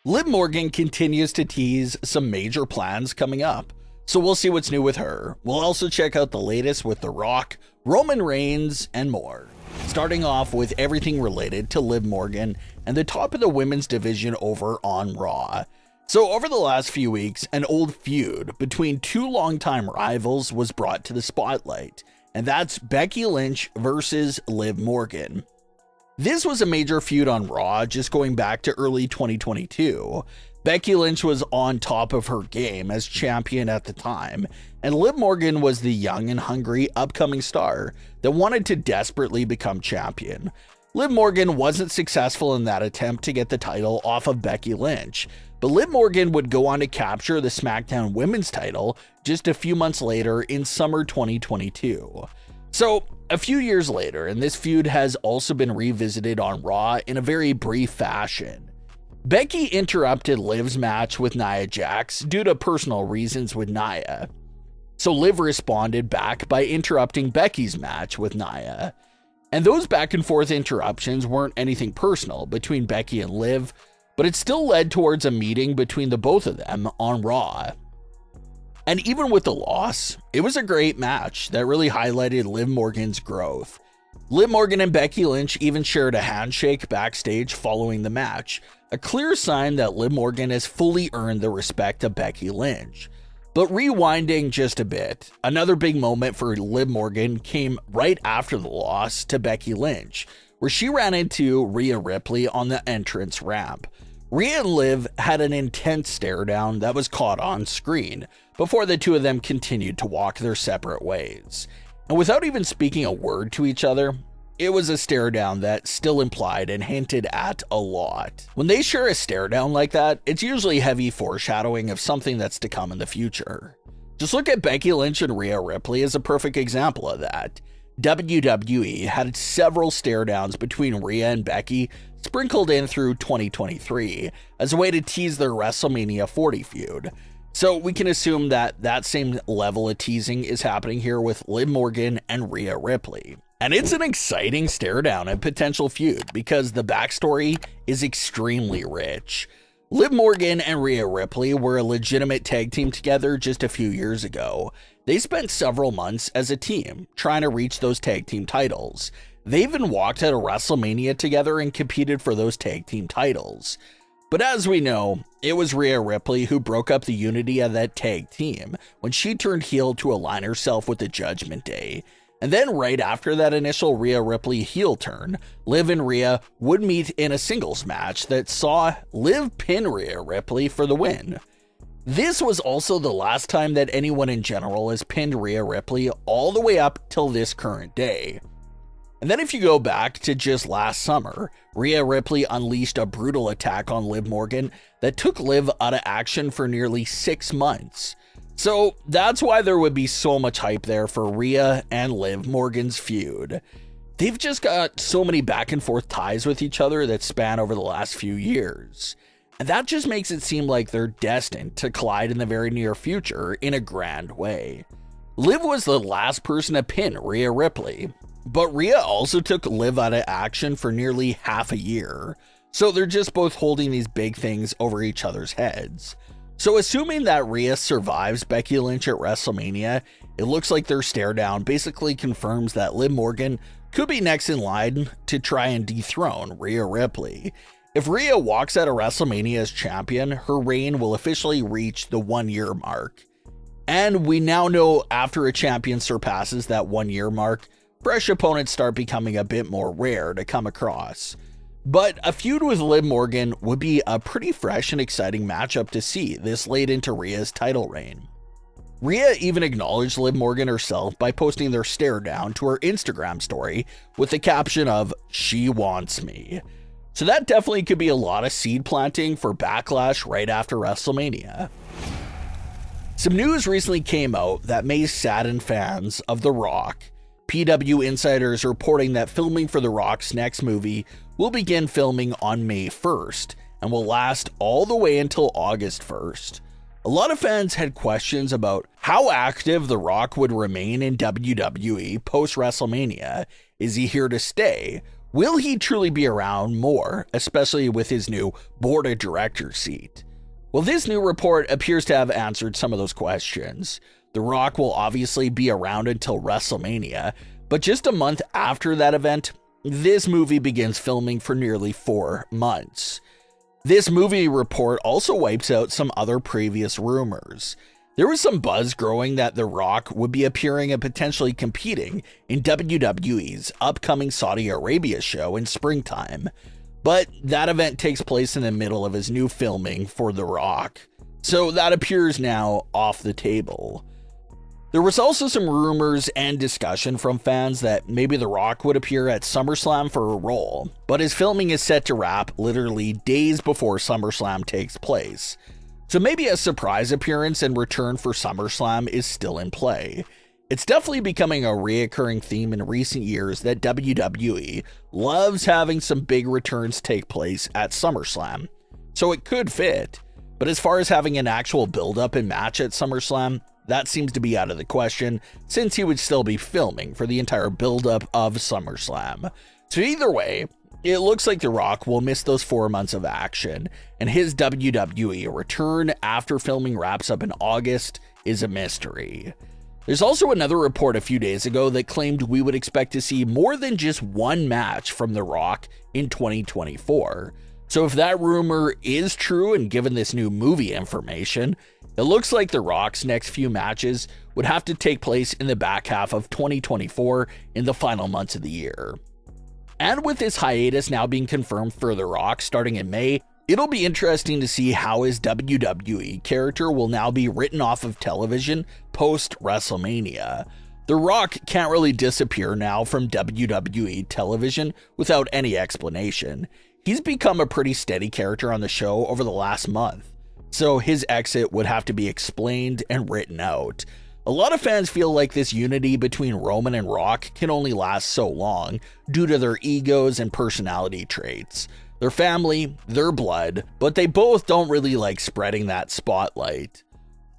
Liv Morgan continues to tease some major plans coming up, so we'll see what's new with her. We'll also check out the latest with The Rock, Roman Reigns, and more. Starting off with everything related to Liv Morgan and the top of the women's division over on Raw. So over the last few weeks, an old feud between two longtime rivals was brought to the spotlight, and that's Becky Lynch versus Liv Morgan. This was a major feud on Raw just going back to early 2022. Becky Lynch was on top of her game as champion at the time, and Liv Morgan was the young and hungry upcoming star that wanted to desperately become champion. Liv Morgan wasn't successful in that attempt to get the title off of Becky Lynch, but Liv Morgan would go on to capture the SmackDown Women's title just a few months later in summer 2022. So, a few years later, and this feud has also been revisited on Raw in a very brief fashion. Becky interrupted Liv's match with Nia Jax due to personal reasons with Nia. So Liv responded back by interrupting Becky's match with Nia. And those back and forth interruptions weren't anything personal between Becky and Liv, but it still led towards a meeting between the both of them on Raw. And even with the loss, it was a great match that really highlighted Liv Morgan's growth. Liv Morgan and Becky Lynch even shared a handshake backstage following the match, a clear sign that Liv Morgan has fully earned the respect of Becky Lynch. But rewinding just a bit, another big moment for Liv Morgan came right after the loss to Becky Lynch, where she ran into Rhea Ripley on the entrance ramp. Rhea and Liv had an intense stare down that was caught on screen before the two of them continued to walk their separate ways. And without even speaking a word to each other, it was a stare down that still implied and hinted at a lot. When they share a stare down like that, it's usually heavy foreshadowing of something that's to come in the future. Just look at Becky Lynch and Rhea Ripley as a perfect example of that. WWE had several stare downs between Rhea and Becky sprinkled in through 2023 as a way to tease their WrestleMania 40 feud. So we can assume that that same level of teasing is happening here with Liv Morgan and Rhea Ripley. And it's an exciting stare down and potential feud because the backstory is extremely rich. Liv Morgan and Rhea Ripley were a legitimate tag team together just a few years ago. They spent several months as a team trying to reach those tag team titles. They even walked at a WrestleMania together and competed for those tag team titles. But as we know, it was Rhea Ripley who broke up the unity of that tag team when she turned heel to align herself with the Judgment Day. And then right after that initial Rhea Ripley heel turn, Liv and Rhea would meet in a singles match that saw Liv pin Rhea Ripley for the win. This was also the last time that anyone in general has pinned Rhea Ripley all the way up till this current day. And then if you go back to just last summer, Rhea Ripley unleashed a brutal attack on Liv Morgan that took Liv out of action for nearly 6 months. So that's why there would be so much hype there for Rhea and Liv Morgan's feud. They've just got so many back and forth ties with each other that span over the last few years. And that just makes it seem like they're destined to collide in the very near future in a grand way. Liv was the last person to pin Rhea Ripley, but Rhea also took Liv out of action for nearly half a year. So they're just both holding these big things over each other's heads. So assuming that Rhea survives Becky Lynch at WrestleMania, it looks like their stare down basically confirms that Liv Morgan could be next in line to try and dethrone Rhea Ripley. If Rhea walks out of WrestleMania as champion, her reign will officially reach the 1-year mark. And we now know after a champion surpasses that 1-year mark, fresh opponents start becoming a bit more rare to come across. But a feud with Liv Morgan would be a pretty fresh and exciting matchup to see this late into Rhea's title reign. Rhea even acknowledged Liv Morgan herself by posting their stare down to her Instagram story with the caption of "She wants me." So that definitely could be a lot of seed planting for Backlash right after WrestleMania. Some news recently came out that may sadden fans of The Rock. PW insiders reporting that filming for The Rock's next movie will begin filming on May 1st and will last all the way until August 1st. A lot of fans had questions about how active The Rock would remain in WWE post-WrestleMania. Is he here to stay? Will he truly be around more, especially with his new board of directors seat? Well, this new report appears to have answered some of those questions. The Rock will obviously be around until WrestleMania, but just a month after that event, this movie begins filming for nearly 4 months. This movie report also wipes out some other previous rumors. There was some buzz growing that The Rock would be appearing and potentially competing in WWE's upcoming Saudi Arabia show in springtime. But that event takes place in the middle of his new filming for The Rock, so that appears now off the table. There was also some rumors and discussion from fans that maybe The Rock would appear at SummerSlam for a role, but his filming is set to wrap literally days before SummerSlam takes place. So maybe a surprise appearance and return for SummerSlam is still in play. It's definitely becoming a reoccurring theme in recent years that WWE loves having some big returns take place at SummerSlam, so it could fit. But as far as having an actual build-up and match at SummerSlam, that seems to be out of the question, since he would still be filming for the entire build-up of SummerSlam. So either way, it looks like The Rock will miss those 4 months of action, and his WWE return after filming wraps up in August is a mystery. There's also another report a few days ago that claimed we would expect to see more than just one match from The Rock in 2024. So if that rumor is true, and given this new movie information, it looks like The Rock's next few matches would have to take place in the back half of 2024 in the final months of the year. And with this hiatus now being confirmed for The Rock starting in May, it'll be interesting to see how his WWE character will now be written off of television post-WrestleMania. The Rock can't really disappear now from WWE television without any explanation. He's become a pretty steady character on the show over the last month, so his exit would have to be explained and written out. A lot of fans feel like this unity between Roman and Rock can only last so long due to their egos and personality traits. Their family, their blood, but they both don't really like spreading that spotlight.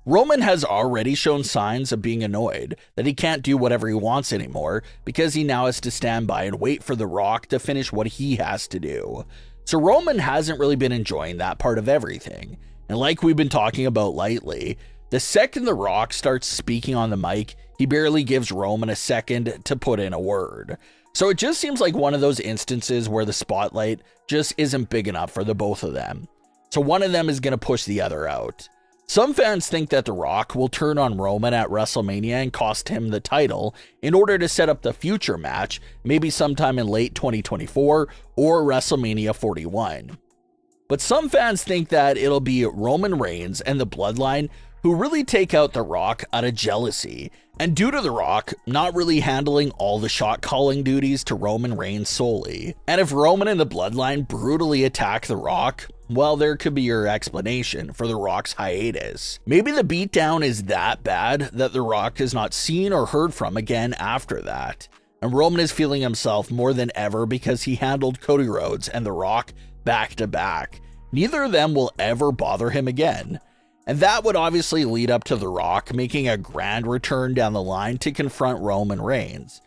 Roman has already shown signs of being annoyed that he can't do whatever he wants anymore because he now has to stand by and wait for The Rock to finish what he has to do. So Roman hasn't really been enjoying that part of everything. And like we've been talking about lately, the second The Rock starts speaking on the mic, he barely gives Roman a second to put in a word. So it just seems like one of those instances where the spotlight just isn't big enough for the both of them. So one of them is going to push the other out. Some fans think that The Rock will turn on Roman at WrestleMania and cost him the title in order to set up the future match, maybe sometime in late 2024 or WrestleMania 41. But some fans think that it'll be Roman Reigns and the Bloodline who really take out The Rock out of jealousy, and due to The Rock not really handling all the shot calling duties to Roman Reigns solely. And if Roman and the Bloodline brutally attack The Rock, well, there could be your explanation for The Rock's hiatus. Maybe the beatdown is that bad that The Rock is not seen or heard from again after that, and Roman is feeling himself more than ever because he handled Cody Rhodes and The Rock back to back. Neither of them will ever bother him again. And that would obviously lead up to The Rock making a grand return down the line to confront Roman Reigns.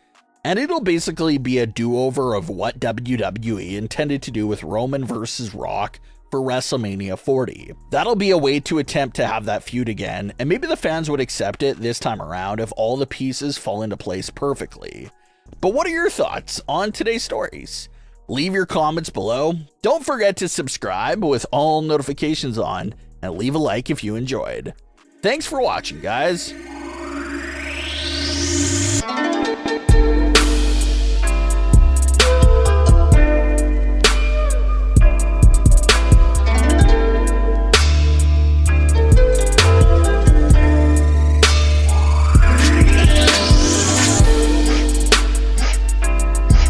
And it'll basically be a do-over of what WWE intended to do with Roman versus Rock for WrestleMania 40. That'll be a way to attempt to have that feud again, and maybe the fans would accept it this time around if all the pieces fall into place perfectly. But what are your thoughts on today's stories? Leave your comments below. Don't forget to subscribe with all notifications on, and leave a like if you enjoyed. Thanks for watching, guys.